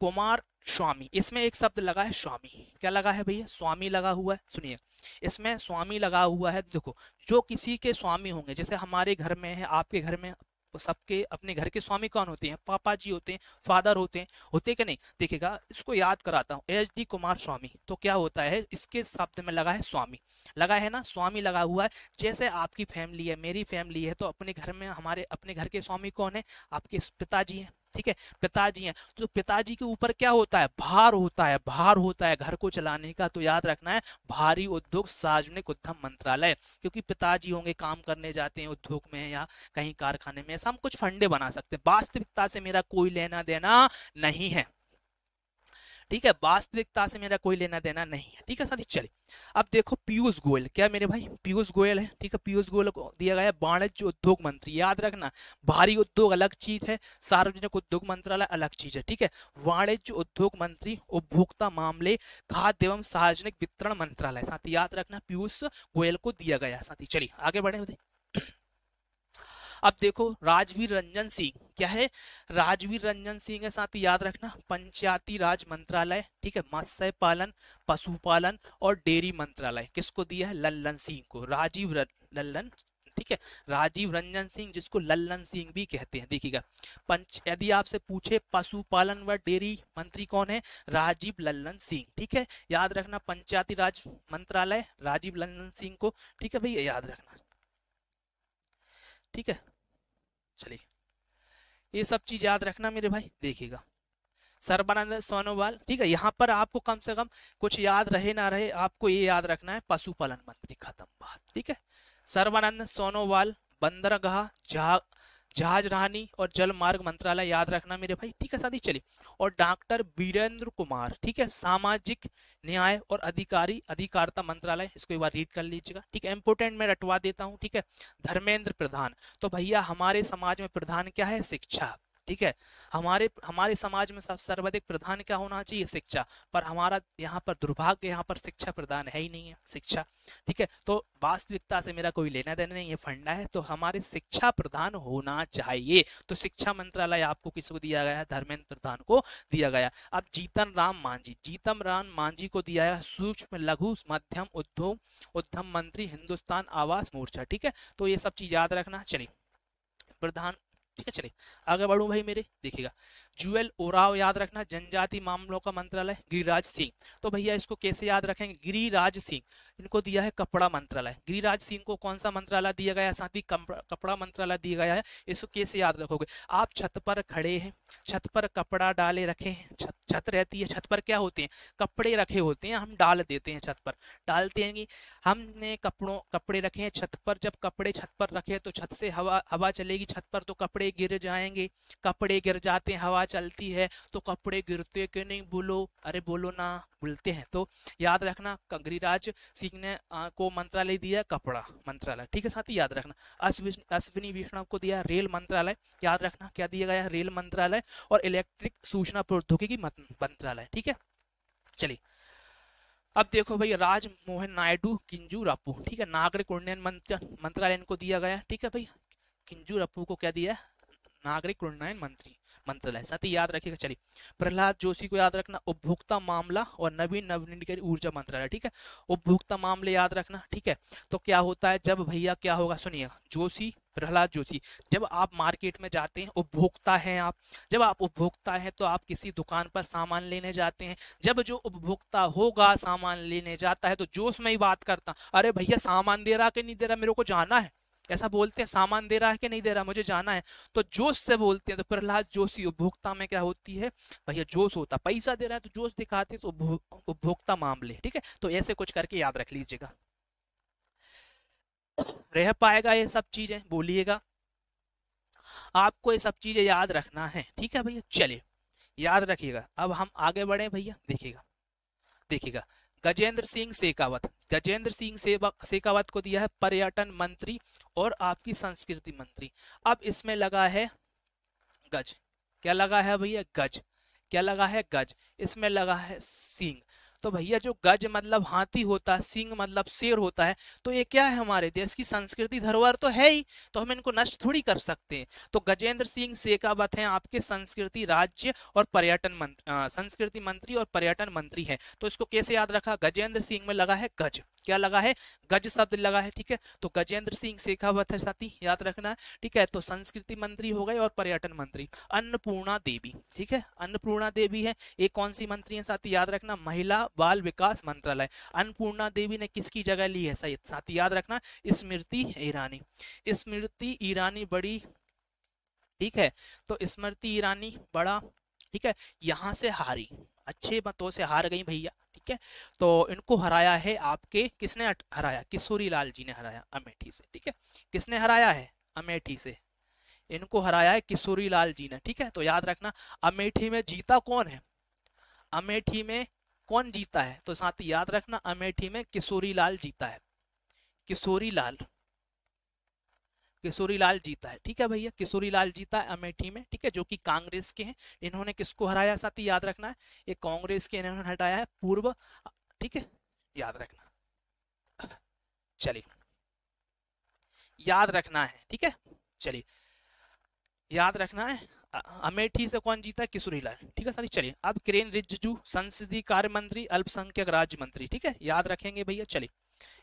कुमार स्वामी, इसमें एक शब्द लगा है स्वामी। क्या लगा है भैया? स्वामी लगा हुआ है। सुनिए, इसमें स्वामी लगा हुआ है। देखो, जो किसी के स्वामी होंगे, जैसे हमारे घर में है, आपके घर में, सबके अपने घर के स्वामी कौन होते हैं? पापा जी होते हैं, फादर होते कि नहीं? देखिएगा, इसको याद कराता हूँ, एच डी कुमार स्वामी। तो क्या होता है? इसके शब्द में लगा है स्वामी, लगा है ना, स्वामी लगा हुआ है। जैसे आपकी फैमिली है, मेरी फैमिली है, तो अपने घर में हमारे अपने घर के स्वामी कौन है? आपके पिताजी हैं, ठीक है, पिताजी हैं। तो पिताजी के ऊपर क्या होता है? भार होता है, भार होता है घर को चलाने का। तो याद रखना है, भारी उद्योग सार्वजनिक उद्यम मंत्रालय, क्योंकि पिताजी होंगे, काम करने जाते हैं उद्योग में या कहीं कारखाने में, ऐसा हम कुछ फंडे बना सकते हैं। वास्तविकता से मेरा कोई लेना देना नहीं है, ठीक है, वास्तविकता से मेरा कोई लेना देना नहीं है। ठीक है साथी, चलिए अब देखो पीयूष गोयल, क्या मेरे भाई पीयूष गोयल है। ठीक है, पीयूष गोयल को दिया गया है वाणिज्य उद्योग मंत्री। याद रखना, भारी उद्योग अलग चीज है, सार्वजनिक उद्योग मंत्रालय अलग चीज है। ठीक है, वाणिज्य उद्योग मंत्री, उपभोक्ता मामले, खाद्य एवं सार्वजनिक वितरण मंत्रालय, साथी याद रखना पीयूष गोयल को दिया गया है। साथी चलिए आगे बढ़े। अब देखो राजवीर रंजन सिंह, क्या है, राजवीर रंजन सिंह है साथी याद रखना पंचायती राज मंत्रालय। ठीक है, मत्स्य पालन, पशुपालन और डेयरी मंत्रालय किसको दिया है, लल्लन सिंह को, लल्लन। ठीक है, राजीव रंजन सिंह जिसको लल्लन सिंह भी कहते हैं। देखिएगा, यदि आपसे पूछे पशुपालन व डेयरी मंत्री कौन है, राजीव लल्लन सिंह। ठीक है, याद रखना पंचायती राज मंत्रालय राजीव लल्लन सिंह को। ठीक है भैया, याद रखना। ठीक है, चलिए ये सब चीज याद रखना मेरे भाई। देखिएगा, सर्बानंद सोनोवाल। ठीक है, यहाँ पर आपको कम से कम कुछ याद रहे ना रहे, आपको ये याद रखना है पशुपालन मंत्री, खत्म बात। ठीक है, सर्बानंद सोनोवाल बंदरगाह, जहाज रानी और जल मार्ग मंत्रालय याद रखना मेरे भाई। ठीक है साथी, चलिए और डॉक्टर वीरेंद्र कुमार, ठीक है, सामाजिक न्याय और अधिकारिता मंत्रालय, इसको एक बार रीड कर लीजिएगा। ठीक है, इंपोर्टेंट मैं रटवा देता हूँ। ठीक है, धर्मेंद्र प्रधान, तो भैया हमारे समाज में प्रधान क्या है, शिक्षा। ठीक है, हमारे समाज में सब सर्वाधिक प्रधान क्या होना चाहिए, शिक्षा, पर हमारा यहाँ पर दुर्भाग्य, यहाँ पर शिक्षा प्रधान है ही नहीं है, शिक्षा। ठीक है, तो वास्तविकता से मेरा कोई लेना देना नहीं, ये फंडा है, तो हमारे शिक्षा प्रधान होना चाहिए। तो शिक्षा मंत्रालय आपको किसको दिया गया है, धर्मेंद्र प्रधान को दिया गया। अब जीतन राम मांझी को दिया है सूक्ष्म लघु मध्यम उद्यम मंत्री, हिंदुस्तान आवास मोर्चा। ठीक है, तो ये सब चीज याद रखना। चलिए प्रधान, ठीक है, चलिए आगे बढ़ू भाई मेरे। देखिएगा, जुएल ओराव याद रखना जनजाति मामलों का मंत्रालय, गिरिराज सिंह, तो भैया इसको कैसे याद रखेंगे, गिरिराज सिंह, इनको दिया है कपड़ा मंत्रालय। गिरिराज सिंह को कौन सा मंत्रालय दिया गया है साथी, कपड़ा मंत्रालय दिया गया है। इसको कैसे याद रखोगे, आप छत पर खड़े हैं, छत पर कपड़ा डाले रखे हैं, छत रहती है, छत पर क्या होते हैं, कपड़े रखे होते हैं, हम डाल देते हैं, छत पर डालते हैं। हमने कपड़े रखे हैं छत पर, जब कपड़े छत पर रखे तो छत से हवा चलेगी छत पर, तो कपड़े गिर जाएंगे, कपड़े गिर जाते हैं, हवा चलती है तो कपड़े गिरते कि नहीं, बोलो, अरे बोलो ना, बोलते हैं। तो याद रखना गिरिराज सिंह ने को मंत्रालय दिया कपड़ा मंत्रालय। ठीक है साथी, याद रखना। अश्विनी वैष्णव को दिया रेल मंत्रालय, याद रखना क्या दिया गया है, रेल मंत्रालय और इलेक्ट्रिक सूचना प्रौद्योगिकी मंत्रालय। ठीक है, चलिए अब देखो भाई राजमोहन नायडू किंजूरापू, ठीक है, नागरिक उड्डयन मंत्रालय इनको दिया गया। ठीक है भाई, किंजूरापू को क्या दिया, नागरिक उड्डयन मंत्रालय। साथ ही याद रखिएगा। चलिए प्रहलाद जोशी को याद रखना उपभोक्ता मामला और नवीनकरणीय ऊर्जा मंत्रालय। ठीक है, उपभोक्ता मामले याद रखना। ठीक है, तो क्या होता है जब भैया क्या होगा, सुनिए, प्रहलाद जोशी, जब आप मार्केट में जाते हैं, उपभोक्ता हैं आप, जब आप उपभोक्ता हैं तो आप किसी दुकान पर सामान लेने जाते हैं, जब जो उपभोक्ता होगा सामान लेने जाता है तो जोश में ही बात करता, अरे भैया सामान दे रहा कि नहीं दे रहा, मेरे को जाना है, ऐसा बोलते हैं, सामान दे रहा है कि नहीं दे रहा, मुझे जाना है, तो जोश से बोलते हैं। तो प्रहलाद जोशी उपभोक्ता में क्या होती है भैया, जोश होता, पैसा दे रहा है तो जोश दिखाते, तो उपभोक्ता मामले। ठीक है, तो ऐसे कुछ करके याद रख लीजिएगा। रह पाएगा ये सब चीजें, बोलिएगा, आपको ये सब चीजें याद रखना है। ठीक है भैया, चलिए याद रखिएगा। अब हम आगे बढ़े भैया, देखिएगा गजेंद्र सिंह शेखावत को दिया है पर्यटन मंत्री और आपकी संस्कृति मंत्री। अब इसमें लगा है गज, क्या लगा है भैया, गज, क्या लगा है, गज, इसमें लगा है सिंह। तो भैया जो गज मतलब हाथी होता है, सिंह मतलब शेर होता है, तो ये क्या है, हमारे देश की संस्कृति धरोहर तो है ही, तो हम इनको नष्ट थोड़ी कर सकते हैं। तो गजेंद्र सिंह शेखावत हैं आपके संस्कृति राज्य और पर्यटन मंत्री, संस्कृति मंत्री और पर्यटन मंत्री हैं। तो इसको कैसे याद रखा, गजेंद्र सिंह में लगा है गज, क्या लगा है, गज शब्द लगा है। ठीक है, तो गजेंद्र सिंह शेखावत है साथी, याद रखना है। ठीक है, तो संस्कृति मंत्री हो गए और पर्यटन मंत्री। अन्नपूर्णा देवी, ठीक है, अन्नपूर्णा देवी है, एक कौन सी मंत्री है साथी, याद रखना, महिला बाल विकास मंत्रालय। अन्नपूर्णा देवी ने किसकी जगह ली है साथी, याद रखना, स्मृति ईरानी बड़ी, ठीक है, तो स्मृति ईरानी बड़ा, ठीक है, यहां से हारी, अच्छे मतों से हार गई भैया। ठीक है, तो इनको हराया है आपके, किसने हराया, किशोरी लाल जी ने हराया अमेठी से। ठीक है, किसने हराया है, अमेठी से इनको हराया है किशोरी लाल जी ने। ठीक है, तो याद रखना अमेठी में जीता कौन है, अमेठी में कौन जीता है? तो साथी याद रखना, अमेठी में किशोरीलाल जीता है, किशोरीलाल, किशोरीलाल जीता है। ठीक है भैया, किशोरीलाल जीता है अमेठी में, ठीक है, जो कि कांग्रेस के हैं। इन्होंने किसको हराया साथी? याद रखना है, ये कांग्रेस के इन्होंने हटाया है पूर्व, ठीक है, याद रखना, चलिए याद रखना है, ठीक है, चलिए याद रखना है। अमेठी से कौन जीता है? किशोरीलाल, ठीक है साथी। चलिए अब किरेन रिजिजू संसदीय कार्य मंत्री, अल्पसंख्यक राज्य मंत्री, ठीक है, याद रखेंगे भैया। चलिए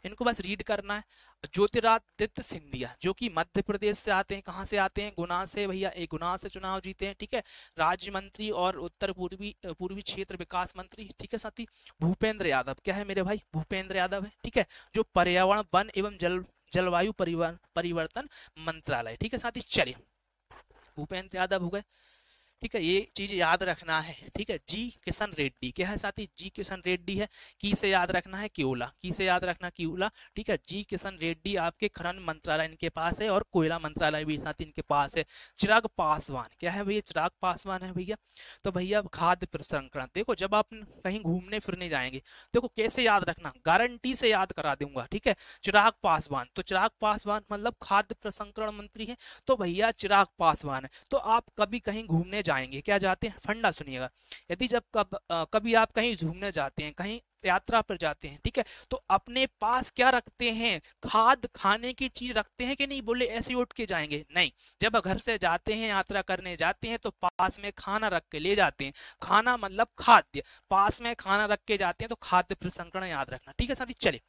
इनको बस रीड करना है। ज्योतिरादित्य सिंधिया जो कि मध्य प्रदेश से आते हैं, कहाँ से आते हैं? गुना से भैया, एक गुना से चुनाव जीते हैं, ठीक है, राज्य मंत्री और उत्तर पूर्वी क्षेत्र विकास मंत्री, ठीक है साथी। भूपेंद्र यादव, क्या है मेरे भाई? भूपेंद्र यादव है, ठीक है, जो पर्यावरण वन एवं जलवायु परिवर्तन मंत्रालय, ठीक है साथी। चलिए भूपेंद्र यादव हो गए, ठीक है, ये चीज याद रखना है, ठीक है। जी किशन रेड्डी, क्या है साथी? जी किशन रेड्डी है। की से याद रखना है केओला, की से याद रखना केओला, ठीक है। जी किशन रेड्डी आपके खनन मंत्रालय इनके पास है और कोयला मंत्रालय भी साथ इनके पास है। चिराग पासवान, क्या है भैया? चिराग पासवान है भैया। तो भैया खाद्य प्रसंस्करण, देखो जब आप कहीं घूमने फिरने जाएंगे, देखो कैसे याद रखना, गारंटी से याद करा दूंगा, ठीक है। चिराग पासवान, तो चिराग पासवान मतलब खाद्य प्रसंस्करण मंत्री है, तो भैया चिराग पासवान है। तो आप कभी कहीं घूमने जाएंगे, क्या जाते हैं? फंडा सुनिएगा, यदि जब कभी आप कहीं घूमने जाते हैं, कहीं यात्रा पर जाते हैं, ठीक है, तो अपने पास क्या रखते हैं? खाद खाने की चीज रखते हैं कि नहीं? बोले ऐसे उठ के जाएंगे, नहीं। जब घर से जाते हैं, यात्रा करने जाते हैं, तो पास में खाना रख के ले जाते हैं। खाना मतलब खाद्य, पास में खाना रख के जाते हैं, तो खाद्य प्रसंस्करण याद रखना, ठीक है साथी। चलिए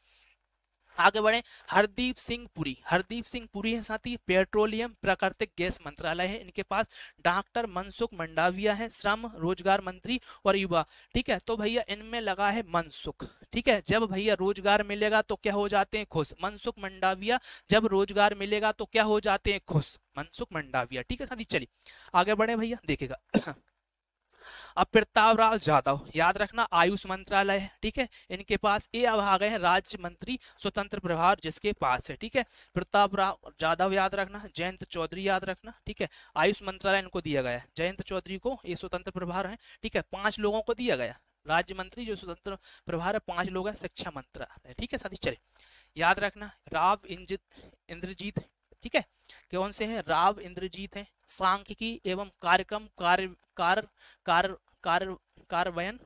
आगे बढ़े। हरदीप सिंह पुरी, हरदीप सिंह पुरी है साथी, पेट्रोलियम प्राकृतिक गैस मंत्रालय है इनके पास। डॉक्टर मनसुख मंडाविया है, श्रम रोजगार मंत्री और युवा, ठीक है। तो भैया इनमें लगा है मनसुख, ठीक है, जब भैया रोजगार मिलेगा तो क्या हो जाते हैं? खुश। मनसुख मंडाविया, जब रोजगार मिलेगा तो क्या हो जाते हैं? खुश, मनसुख मंडाविया, ठीक है साथी। चलिए आगे बढ़े भैया, देखेगा। अब प्रतापराव जाधव, याद रखना आयुष मंत्रालय है, ठीक है, इनके पास। ये अब आ गए हैं राज्य मंत्री स्वतंत्र प्रभार जिसके पास है, ठीक है। प्रतापराव जाधव याद रखना, जयंत चौधरी याद रखना, ठीक है। आयुष मंत्रालय इनको दिया गया है, जयंत चौधरी को ये स्वतंत्र प्रभार है, ठीक है। 5 लोगों को दिया गया राज्य मंत्री जो स्वतंत्र प्रभार है, 5 लोग है। शिक्षा मंत्रालय, ठीक है साथी। चले याद रखना राव इंद्रजीत, ठीक है, कौन से हैं? राव इंद्रजीत हैं, सांख्यिकी एवं कार्यक्रम कार्यान्वयन,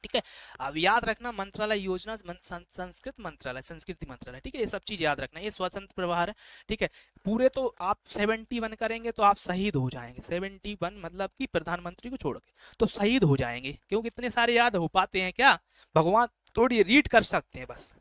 ठीक है। अब याद रखना मंत्रालय योजना संस्कृति मंत्रालय, ठीक है, ये सब चीज याद रखना, ये स्वतंत्र प्रभार है, ठीक है। पूरे तो आप 71 करेंगे तो आप शहीद हो जाएंगे, 71 मतलब कि प्रधानमंत्री को छोड़ के तो शहीद हो जाएंगे, क्योंकि इतने सारे याद हो पाते हैं क्या भगवान? थोड़ी रीड कर सकते हैं बस।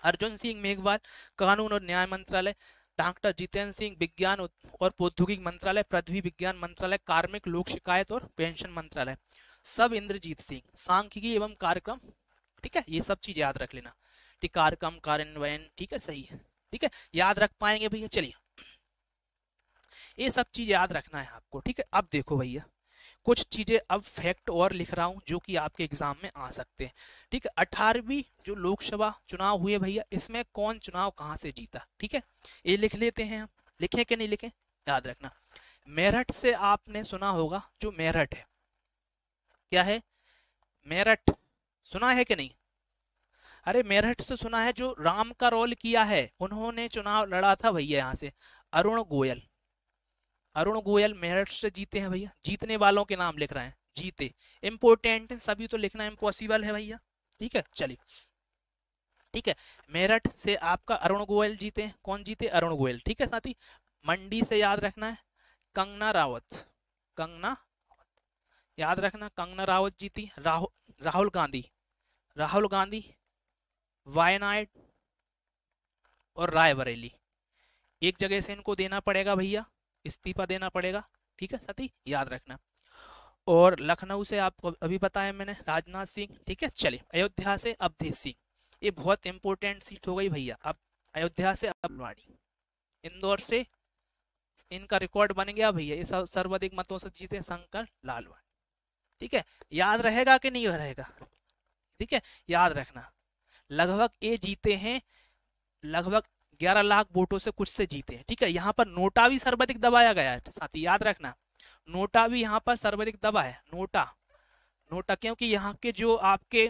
अर्जुन सिंह मेघवाल, कानून और न्याय मंत्रालय। डॉक्टर जितेंद्र सिंह, विज्ञान और प्रौद्योगिकी मंत्रालय, पृथ्वी विज्ञान मंत्रालय, कार्मिक लोक शिकायत और पेंशन मंत्रालय। सब इंद्रजीत सिंह, सांख्यिकी एवं कार्यक्रम, ठीक है, ये सब चीज याद रख लेना, ठीक, कार्यक्रम कार्यान्वयन, ठीक है, सही है, ठीक है, याद रख पाएंगे भैया। चलिए ये सब चीज याद रखना है आपको, ठीक है। अब देखो भैया कुछ चीजें अब फैक्ट और लिख रहा हूं जो कि आपके एग्जाम में आ सकते हैं, ठीक है। 18वीं जो लोकसभा चुनाव हुए भैया, इसमें कौन चुनाव कहां से जीता, ठीक है, ये लिख लेते हैं हम। लिखे कि नहीं लिखे? याद रखना मेरठ से आपने सुना होगा, जो मेरठ है, क्या है? मेरठ सुना है कि नहीं? अरे मेरठ से सुना है, जो राम का रोल किया है उन्होंने चुनाव लड़ा था भैया यहाँ से, अरुण गोयल। अरुण गोयल मेरठ से जीते हैं भैया, जीतने वालों के नाम लिख रहे हैं, जीते इंपोर्टेंट है, सभी तो लिखना इम्पॉसिबल है भैया, ठीक है। चलिए ठीक है, मेरठ से आपका अरुण गोयल जीते हैं। कौन जीते? अरुण गोयल, ठीक है साथी। मंडी से याद रखना है कंगना रावत, कंगना याद रखना, कंगना रावत जीती। राहुल गांधी, राहुल गांधी वायनाड और रायबरेली, एक जगह से इनको देना पड़ेगा भैया, इस्तीफा देना पड़ेगा, ठीक है साथी, याद रखना। और लखनऊ से आपको अभी बताया मैंने राजनाथ सिंह, ठीक है। चलिए अयोध्या से अवधेश सिंह, ये बहुत इंपॉर्टेंट सीट हो गई भैया। अब अयोध्या से अबलवाड़ी, इंदौर से इनका रिकॉर्ड बन गया भैया, ये सर्वाधिक मतों से जीते शंकर लालवानी, ठीक है। याद रहेगा कि नहीं रहेगा? ठीक है, याद रखना लगभग ये जीते हैं, लगभग 11 लाख वोटों से कुछ से जीते हैं, ठीक है। यहाँ पर नोटा भी सर्वाधिक दबाया गया है साथी, याद रखना नोटा भी यहाँ पर सर्वाधिक दबा है, नोटा नोटा, क्योंकि यहाँ के जो आपके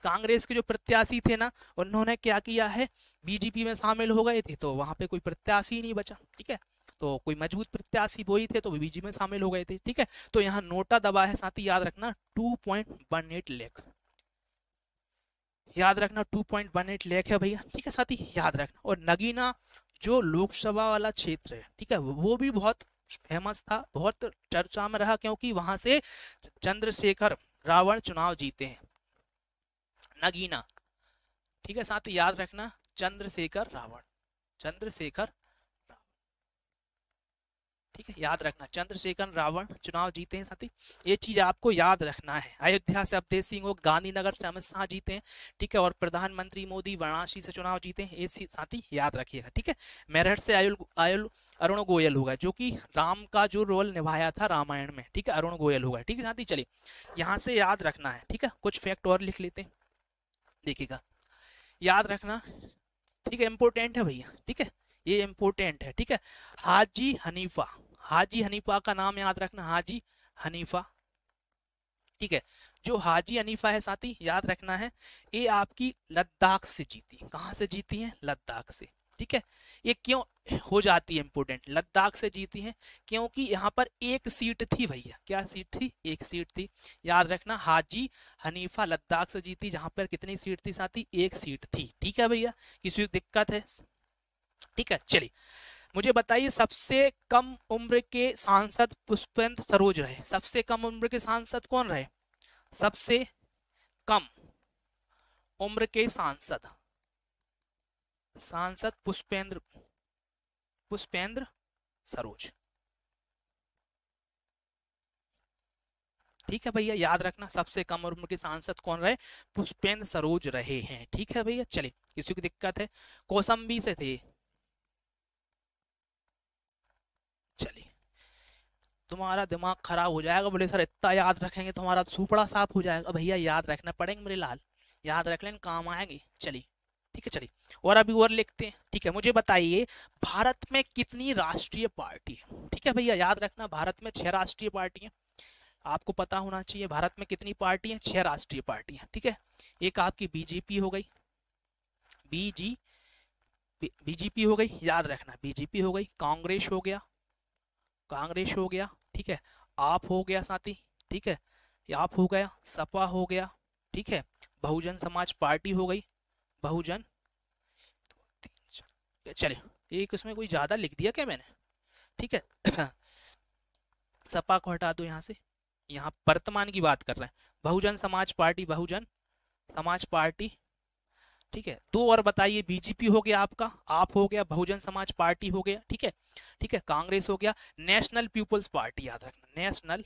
कांग्रेस के जो प्रत्याशी थे ना, उन्होंने क्या किया है, बीजेपी में शामिल हो गए थे, तो वहां पे कोई प्रत्याशी नहीं बचा। ठीक है, तो कोई मजबूत प्रत्याशी वो ही थे, तो बीजेपी में शामिल हो गए थे। ठीक है, तो यहाँ नोटा दबा है साथी, याद रखना 2.18 लाख, याद रखना 2.18 लाख है भैया। ठीक है साथी, याद रखना। और नगीना जो लोकसभा वाला क्षेत्र है, ठीक है, वो भी बहुत फेमस था, बहुत चर्चा में रहा, क्योंकि वहां से चंद्रशेखर रावण चुनाव जीते हैं, नगीना। ठीक है साथी, याद रखना चंद्रशेखर रावण, चंद्रशेखर, ठीक है, याद रखना चंद्रशेखर रावण चुनाव जीते हैं साथी, ये चीज आपको याद रखना है। अयोध्या से अवधेश सिंह और गांधीनगर से अमित शाह जीते हैं। ठीक है, और प्रधानमंत्री मोदी वाराणसी से चुनाव जीते हैं, ये साथी याद रखिएगा। ठीक है, मेरठ से आयुल आयुल अरुण गोयल होगा, जो कि राम का जो रोल निभाया था रामायण में। ठीक है, अरुण गोयल होगा। ठीक है साथी, चलिए यहाँ से याद रखना है। ठीक है, कुछ फैक्ट और लिख लेते हैं, देखिएगा, याद रखना। ठीक है, इंपोर्टेंट है भैया। ठीक है, ये इंपोर्टेंट है। ठीक है, हाजी हनीफा, हाजी हनीफा का नाम याद रखना, हाजी हनीफा। ठीक है, जो हाजी हनीफा है साथी, याद रखना है, ये आपकी लद्दाख से जीती। कहां से जीती है? लद्दाख से। ठीक है, ये क्यों हो जाती है इंपोर्टेंट, लद्दाख से जीती है? क्योंकि यहाँ पर एक सीट थी भैया। क्या सीट थी? एक सीट थी, याद रखना। हाजी हनीफा लद्दाख से जीती, जहां पर कितनी सीट थी साथी? एक सीट थी। ठीक है भैया, किसी को दिक्कत है? ठीक है, चलिए मुझे बताइए, सबसे कम उम्र के सांसद पुष्पेंद्र सरोज रहे। सबसे कम उम्र के सांसद कौन रहे? सबसे कम उम्र के सांसद, सांसद पुष्पेंद्र, पुष्पेंद्र सरोज। ठीक है भैया, याद रखना सबसे कम उम्र के सांसद कौन रहे? पुष्पेंद्र सरोज रहे हैं। ठीक है भैया, चलिए किसी की दिक्कत है? कौशाम्बी से थे। चलिए, तुम्हारा दिमाग खराब हो जाएगा, बोले सर इतना याद रखेंगे तुम्हारा सुपड़ा साफ हो जाएगा। भैया याद रखना पड़ेंगे मेरे लाल, याद रख लें, काम आएंगे। चलिए, ठीक है, चलिए और अभी और लिखते हैं। ठीक है, मुझे बताइए भारत में कितनी राष्ट्रीय पार्टी है? ठीक है भैया, याद रखना भारत में 6 राष्ट्रीय पार्टी है। आपको पता होना चाहिए भारत में कितनी पार्टी है? 6 राष्ट्रीय पार्टी है। ठीक है, एक आपकी बीजेपी हो गई, बीजी बीजेपी हो गई, याद रखना बीजेपी हो गई। कांग्रेस हो गया, कांग्रेस हो गया। ठीक है, आप हो गया साथी। ठीक है, आप हो गया, सपा हो गया। ठीक है, बहुजन समाज पार्टी हो गई, बहुजन। चलिए एक उसमें कोई ज्यादा लिख दिया क्या मैंने? ठीक है सपा को हटा दो यहाँ से, यहाँ वर्तमान की बात कर रहे हैं। Bahujan Samaj party, Bahujan Samaj party. ठीक है, दो और बताइए, बीजेपी हो गया आपका, आप हो गया, बहुजन समाज पार्टी हो गया। ठीक है, ठीक है, कांग्रेस हो गया, नेशनल पीपुल्स पार्टी, याद रखना national,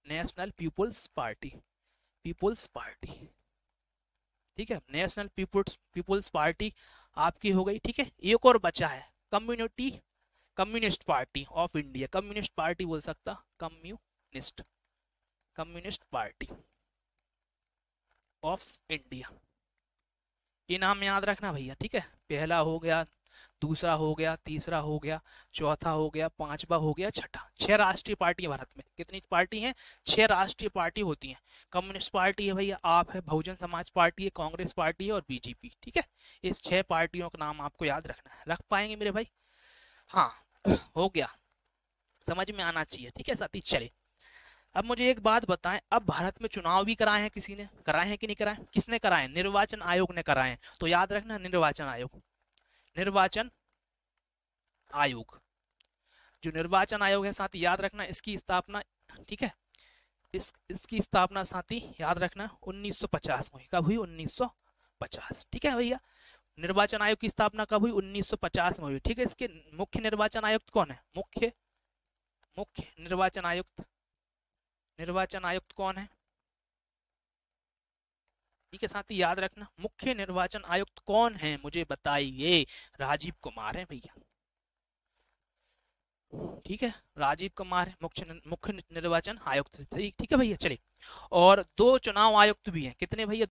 national people's party, people's party. ठीक है, नेशनल पीपुल्स पीपुल्स पार्टी आपकी हो गई। ठीक है, एक और बचा है, community communist party of India, communist party बोल सकता, communist, communist party of India. ये नाम याद रखना भैया। ठीक है, पहला हो गया, दूसरा हो गया, तीसरा हो गया, चौथा हो गया, पांचवा हो गया, छठा। 6 राष्ट्रीय पार्टी है भारत में। कितनी पार्टी हैं? 6 राष्ट्रीय पार्टी होती हैं। कम्युनिस्ट पार्टी है भैया, आप है, बहुजन समाज पार्टी है, कांग्रेस पार्टी है और बीजेपी। ठीक है, इस 6 पार्टियों का नाम आपको याद रखना है। रख पाएंगे मेरे भाई? हाँ हो गया, समझ में आना चाहिए। ठीक है साथी, चले अब मुझे एक बात बताएं, अब भारत में चुनाव भी कराए हैं, किसी ने कराए हैं कि नहीं कराए? किसने कराए? निर्वाचन आयोग ने कराए हैं। तो याद रखना निर्वाचन आयोग, निर्वाचन आयोग, जो निर्वाचन आयोग है साथी, याद रखना इसकी स्थापना, ठीक है, इसकी स्थापना साथी याद रखना 1950 में। कब हुई? 1950। ठीक है भैया, निर्वाचन आयोग की स्थापना कब हुई? 1950 में हुई। ठीक है, इसके मुख्य निर्वाचन आयुक्त कौन है? मुख्य मुख्य निर्वाचन आयुक्त, निर्वाचन आयुक्त कौन है? ठीक है साथी, याद रखना मुख्य निर्वाचन आयुक्त कौन है, मुझे बताइए। राजीव कुमार है भैया। ठीक है, राजीव कुमार है मुख्य निर्वाचन आयुक्त। ठीक है भैया, चलिए और 2 चुनाव आयुक्त भी हैं। कितने भैया?